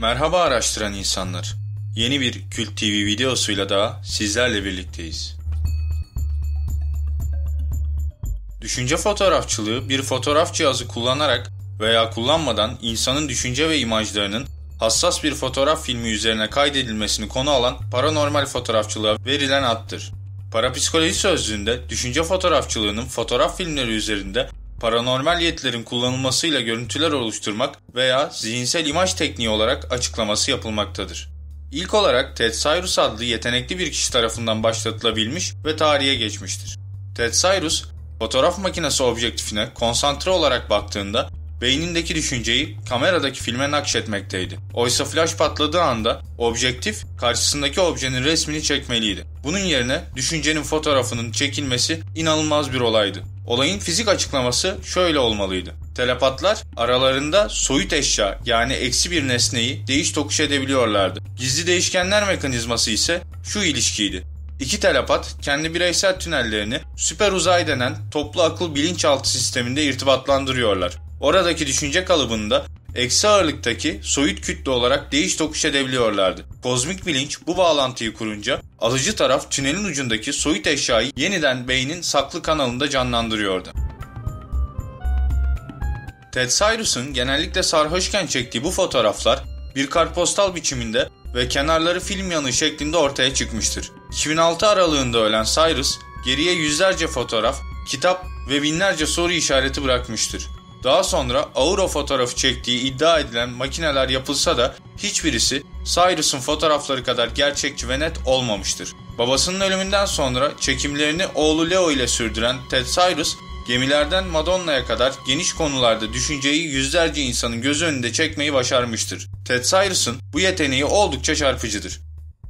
Merhaba araştıran insanlar. Yeni bir Kült TV videosuyla daha sizlerle birlikteyiz. Düşünce fotoğrafçılığı bir fotoğraf cihazı kullanarak veya kullanmadan insanın düşünce ve imajlarının hassas bir fotoğraf filmi üzerine kaydedilmesini konu alan paranormal fotoğrafçılığa verilen addır. Parapsikoloji sözlüğünde düşünce fotoğrafçılığının fotoğraf filmleri üzerinde paranormal yetilerin kullanılmasıyla görüntüler oluşturmak veya zihinsel imaj tekniği olarak açıklaması yapılmaktadır. İlk olarak Ted Cyrus adlı yetenekli bir kişi tarafından başlatılabilmiş ve tarihe geçmiştir. Ted Cyrus, fotoğraf makinesi objektifine konsantre olarak baktığında beynindeki düşünceyi kameradaki filme nakşetmekteydi. Oysa flash patladığı anda objektif karşısındaki objenin resmini çekmeliydi. Bunun yerine düşüncenin fotoğrafının çekilmesi inanılmaz bir olaydı. Olayın fizik açıklaması şöyle olmalıydı. Telepatlar aralarında soyut eşya yani eksi bir nesneyi değiş tokuş edebiliyorlardı. Gizli değişkenler mekanizması ise şu ilişkiydi. İki telepat kendi bireysel tünellerini süper uzay denen toplu akıl bilinçaltı sisteminde irtibatlandırıyorlar. Oradaki düşünce kalıbında eksi ağırlıktaki soyut kütle olarak değiş tokuş edebiliyorlardı. Kozmik bilinç bu bağlantıyı kurunca alıcı taraf tünelin ucundaki soyut eşyayı yeniden beynin saklı kanalında canlandırıyordu. Ted Cyrus'un genellikle sarhoşken çektiği bu fotoğraflar bir kartpostal biçiminde ve kenarları film yanığı şeklinde ortaya çıkmıştır. 2006 aralığında ölen Cyrus geriye yüzlerce fotoğraf, kitap ve binlerce soru işareti bırakmıştır. Daha sonra Auro fotoğrafı çektiği iddia edilen makineler yapılsa da hiçbirisi Cyrus'un fotoğrafları kadar gerçekçi ve net olmamıştır. Babasının ölümünden sonra çekimlerini oğlu Leo ile sürdüren Ted Cyrus, gemilerden Madonna'ya kadar geniş konularda düşünceyi yüzlerce insanın gözü önünde çekmeyi başarmıştır. Ted Cyrus'un bu yeteneği oldukça çarpıcıdır.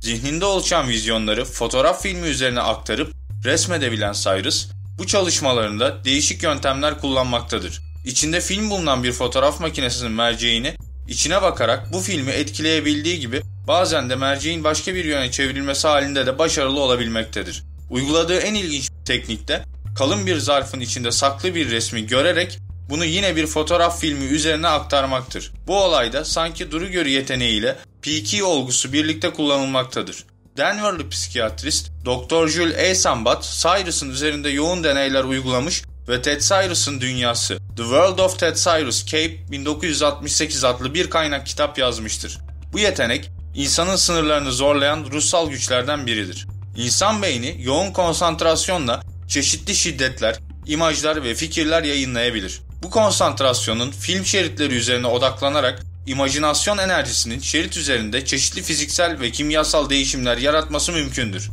Zihninde oluşan vizyonları fotoğraf filmi üzerine aktarıp resmedebilen Cyrus, bu çalışmalarında değişik yöntemler kullanmaktadır. İçinde film bulunan bir fotoğraf makinesinin merceğini içine bakarak bu filmi etkileyebildiği gibi bazen de merceğin başka bir yöne çevrilmesi halinde de başarılı olabilmektedir. Uyguladığı en ilginç teknikte kalın bir zarfın içinde saklı bir resmi görerek bunu yine bir fotoğraf filmi üzerine aktarmaktır. Bu olayda sanki duru görü yeteneğiyle P2 olgusu birlikte kullanılmaktadır. Denver'lı psikiyatrist Dr. Jules A. Sambat, Cyrus'un üzerinde yoğun deneyler uygulamış ve Ted Cyrus'un Dünyası, The World of Ted Cyrus Cape 1968 adlı bir kaynak kitap yazmıştır. Bu yetenek, insanın sınırlarını zorlayan ruhsal güçlerden biridir. İnsan beyni yoğun konsantrasyonla çeşitli şiddetler, imajlar ve fikirler yayınlayabilir. Bu konsantrasyonun film şeritleri üzerine odaklanarak imajinasyon enerjisinin şerit üzerinde çeşitli fiziksel ve kimyasal değişimler yaratması mümkündür.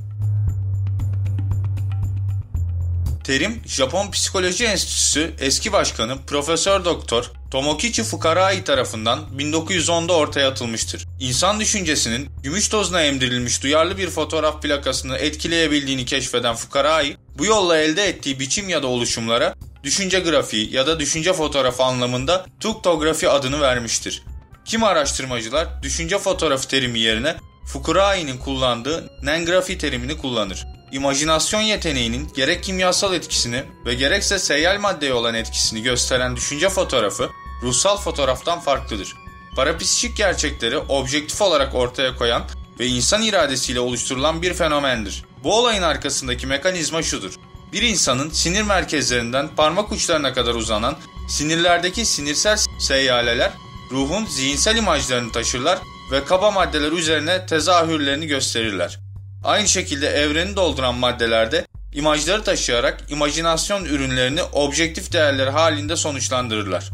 Terim, Japon Psikoloji Enstitüsü eski başkanı Profesör Doktor Tomokichi Fukarai tarafından 1910'da ortaya atılmıştır. İnsan düşüncesinin gümüş tozuna emdirilmiş duyarlı bir fotoğraf plakasını etkileyebildiğini keşfeden Fukarai, bu yolla elde ettiği biçim ya da oluşumlara düşünce grafiği ya da düşünce fotoğrafı anlamında tuktografi adını vermiştir. Kimi araştırmacılar düşünce fotoğrafı terimi yerine Fukarai'nin kullandığı nengrafi terimini kullanır. İmajinasyon yeteneğinin gerek kimyasal etkisini ve gerekse seyyal maddeye olan etkisini gösteren düşünce fotoğrafı ruhsal fotoğraftan farklıdır. Parapsikik gerçekleri objektif olarak ortaya koyan ve insan iradesiyle oluşturulan bir fenomendir. Bu olayın arkasındaki mekanizma şudur. Bir insanın sinir merkezlerinden parmak uçlarına kadar uzanan sinirlerdeki sinirsel seyyaleler ruhun zihinsel imajlarını taşırlar ve kaba maddeler üzerine tezahürlerini gösterirler. Aynı şekilde evreni dolduran maddelerde imajları taşıyarak imajinasyon ürünlerini objektif değerler halinde sonuçlandırırlar.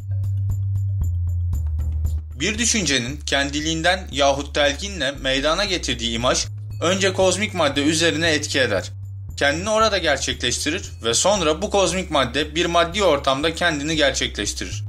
Bir düşüncenin kendiliğinden yahut telkinle meydana getirdiği imaj önce kozmik madde üzerine etki eder. Kendini orada gerçekleştirir ve sonra bu kozmik madde bir maddi ortamda kendini gerçekleştirir.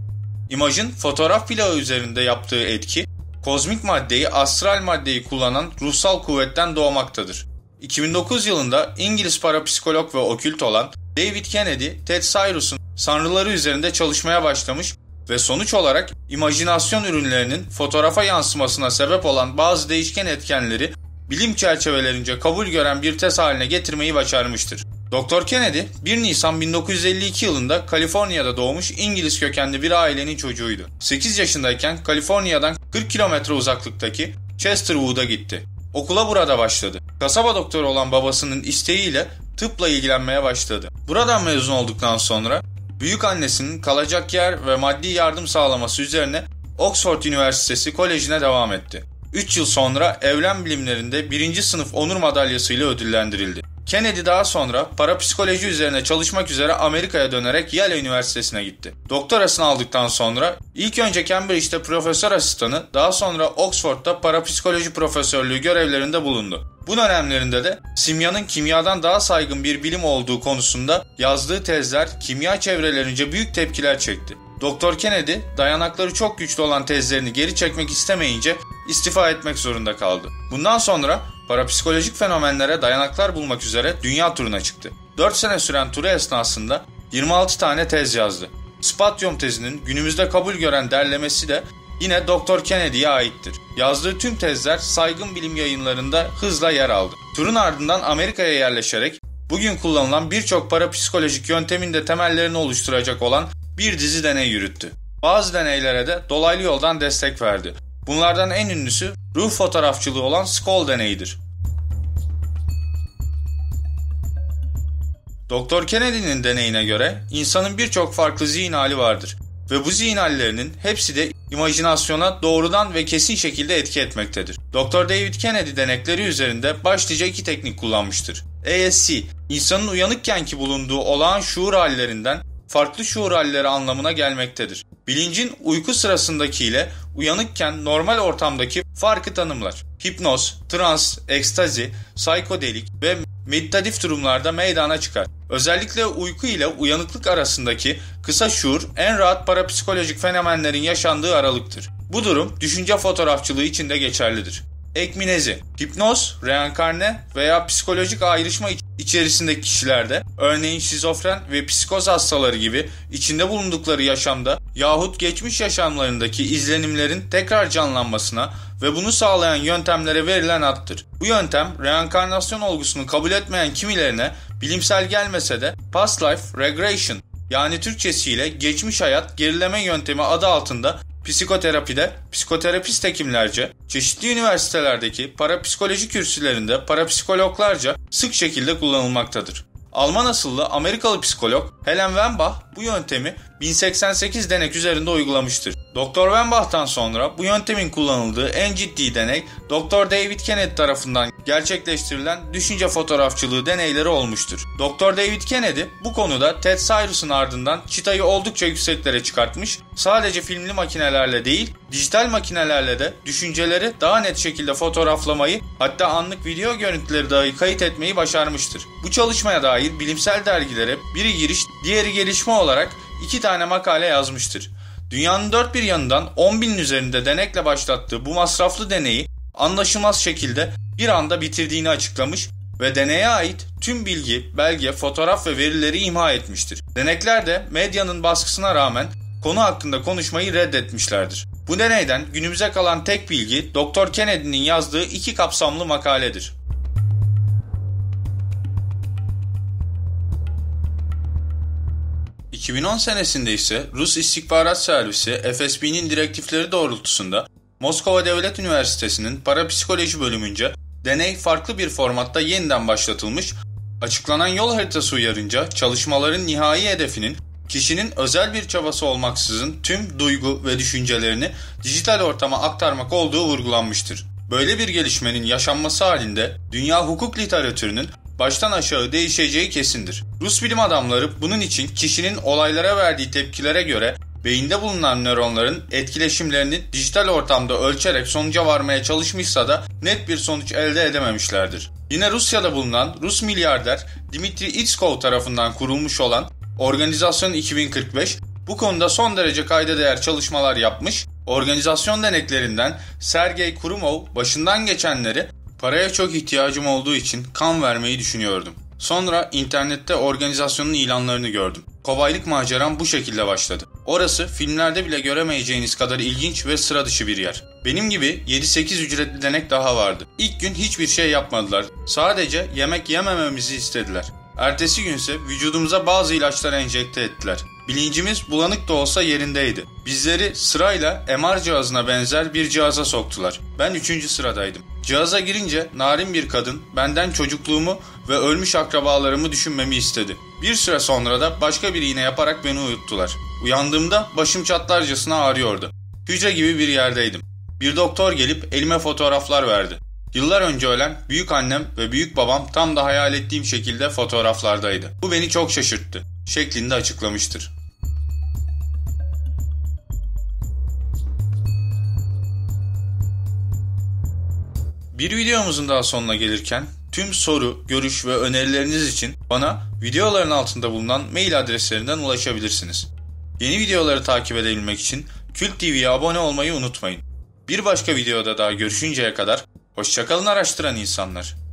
İmajın fotoğraf plağı üzerinde yaptığı etki, kozmik maddeyi astral maddeyi kullanan ruhsal kuvvetten doğmaktadır. 2009 yılında İngiliz parapsikolog ve okült olan David Kennedy, Ted Cyrus'un sanrıları üzerinde çalışmaya başlamış ve sonuç olarak imajinasyon ürünlerinin fotoğrafa yansımasına sebep olan bazı değişken etkenleri bilim çerçevelerince kabul gören bir tez haline getirmeyi başarmıştır. Dr. Kennedy 1 Nisan 1952 yılında Kaliforniya'da doğmuş İngiliz kökenli bir ailenin çocuğuydu. 8 yaşındayken Kaliforniya'dan 40 kilometre uzaklıktaki Chesterwood'a gitti. Okula burada başladı. Kasaba doktoru olan babasının isteğiyle tıpla ilgilenmeye başladı. Buradan mezun olduktan sonra büyük annesinin kalacak yer ve maddi yardım sağlaması üzerine Oxford Üniversitesi Koleji'ne devam etti. 3 yıl sonra evren bilimlerinde 1. sınıf onur madalyasıyla ödüllendirildi. Kennedy daha sonra parapsikoloji üzerine çalışmak üzere Amerika'ya dönerek Yale Üniversitesi'ne gitti. Doktorasını aldıktan sonra ilk önce Cambridge'de profesör asistanı, daha sonra Oxford'da parapsikoloji profesörlüğü görevlerinde bulundu. Bu dönemlerinde de simyanın kimyadan daha saygın bir bilim olduğu konusunda yazdığı tezler kimya çevrelerince büyük tepkiler çekti. Dr. Kennedy dayanakları çok güçlü olan tezlerini geri çekmek istemeyince istifa etmek zorunda kaldı. Bundan sonra parapsikolojik fenomenlere dayanaklar bulmak üzere dünya turuna çıktı. 4 sene süren turu esnasında 26 tane tez yazdı. Spatyum tezinin günümüzde kabul gören derlemesi de yine Dr. Kennedy'ye aittir. Yazdığı tüm tezler saygın bilim yayınlarında hızla yer aldı. Turun ardından Amerika'ya yerleşerek bugün kullanılan birçok parapsikolojik yöntemin de temellerini oluşturacak olan bir dizi deney yürüttü. Bazı deneylere de dolaylı yoldan destek verdi. Bunlardan en ünlüsü ruh fotoğrafçılığı olan Skoll deneyidir. Dr. Kennedy'nin deneyine göre insanın birçok farklı zihin hali vardır ve bu zihin hallerinin hepsi de imajinasyona doğrudan ve kesin şekilde etki etmektedir. Dr. David Kennedy denekleri üzerinde başlıca 2 teknik kullanmıştır. ASC, insanın uyanıkkenki bulunduğu olağan şuur hallerinden farklı şuur halleri anlamına gelmektedir. Bilincin uyku sırasındaki ile uyanıkken normal ortamdaki farkı tanımlar. Hipnoz, trans, ekstazi, psikodelik ve meditatif durumlarda meydana çıkar. Özellikle uyku ile uyanıklık arasındaki kısa şuur en rahat parapsikolojik fenomenlerin yaşandığı aralıktır. Bu durum düşünce fotoğrafçılığı için de geçerlidir. Ekminezi, hipnoz, reenkarne veya psikolojik ayrışma içerisindeki kişilerde, örneğin şizofren ve psikoz hastaları gibi içinde bulundukları yaşamda yahut geçmiş yaşamlarındaki izlenimlerin tekrar canlanmasına ve bunu sağlayan yöntemlere verilen addır. Bu yöntem reenkarnasyon olgusunu kabul etmeyen kimilerine bilimsel gelmese de past life regression, yani Türkçesiyle geçmiş hayat gerileme yöntemi adı altında psikoterapide psikoterapist hekimlerce, çeşitli üniversitelerdeki parapsikoloji kürsülerinde parapsikologlarca sık şekilde kullanılmaktadır. Alman asıllı Amerikalı psikolog Helen Wembach bu yöntemi 1088 denek üzerinde uygulamıştır. Dr. Wembach'tan sonra bu yöntemin kullanıldığı en ciddi deney Dr. David Kennedy tarafından gerçekleştirilen düşünce fotoğrafçılığı deneyleri olmuştur. Dr. David Kennedy bu konuda Ted Cyrus'ın ardından çıtayı oldukça yükseklere çıkartmış, sadece filmli makinelerle değil, dijital makinelerle de düşünceleri daha net şekilde fotoğraflamayı, hatta anlık video görüntüleri dahi kayıt etmeyi başarmıştır. Bu çalışmaya dair bilimsel dergilere biri giriş, diğeri gelişme olarak 2 tane makale yazmıştır. Dünyanın dört bir yanından 10.000'in üzerinde denekle başlattığı bu masraflı deneyi anlaşılmaz şekilde bir anda bitirdiğini açıklamış ve deneye ait tüm bilgi, belge, fotoğraf ve verileri imha etmiştir. Denekler de medyanın baskısına rağmen konu hakkında konuşmayı reddetmişlerdir. Bu deneyden günümüze kalan tek bilgi Dr. Kennedy'nin yazdığı 2 kapsamlı makaledir. ...2010 senesinde ise Rus İstihbarat Servisi FSB'nin direktifleri doğrultusunda Moskova Devlet Üniversitesi'nin parapsikoloji bölümünce deney farklı bir formatta yeniden başlatılmış, açıklanan yol haritası uyarınca çalışmaların nihai hedefinin kişinin özel bir çabası olmaksızın tüm duygu ve düşüncelerini dijital ortama aktarmak olduğu vurgulanmıştır. Böyle bir gelişmenin yaşanması halinde dünya hukuk literatürünün baştan aşağı değişeceği kesindir. Rus bilim adamları bunun için kişinin olaylara verdiği tepkilere göre beyinde bulunan nöronların etkileşimlerini dijital ortamda ölçerek sonuca varmaya çalışmışsa da net bir sonuç elde edememişlerdir. Yine Rusya'da bulunan Rus milyarder Dmitri Itskov tarafından kurulmuş olan Organizasyon 2045 bu konuda son derece kayda değer çalışmalar yapmış, organizasyon deneklerinden Sergey Kurumov başından geçenleri "Paraya çok ihtiyacım olduğu için kan vermeyi düşünüyordum. Sonra internette organizasyonun ilanlarını gördüm. Kobaylık maceram bu şekilde başladı. Orası filmlerde bile göremeyeceğiniz kadar ilginç ve sıra dışı bir yer. Benim gibi 7-8 ücretli denek daha vardı. İlk gün hiçbir şey yapmadılar. Sadece yemek yemememizi istediler. Ertesi günse vücudumuza bazı ilaçlar enjekte ettiler. Bilincimiz bulanık da olsa yerindeydi. Bizleri sırayla MR cihazına benzer bir cihaza soktular. Ben 3. sıradaydım. Cihaza girince narin bir kadın benden çocukluğumu ve ölmüş akrabalarımı düşünmemi istedi. Bir süre sonra da başka bir iğne yaparak beni uyuttular. Uyandığımda başım çatlarcasına ağrıyordu. Hücre gibi bir yerdeydim. Bir doktor gelip elime fotoğraflar verdi. Yıllar önce ölen büyük annem ve büyük babam tam da hayal ettiğim şekilde fotoğraflardaydı. Bu beni çok şaşırttı şeklinde açıklamıştır. Bir videomuzun daha sonuna gelirken tüm soru, görüş ve önerileriniz için bana videoların altında bulunan mail adreslerinden ulaşabilirsiniz. Yeni videoları takip edebilmek için Kült TV'ye abone olmayı unutmayın. Bir başka videoda daha görüşünceye kadar hoşça kalın araştıran insanlar.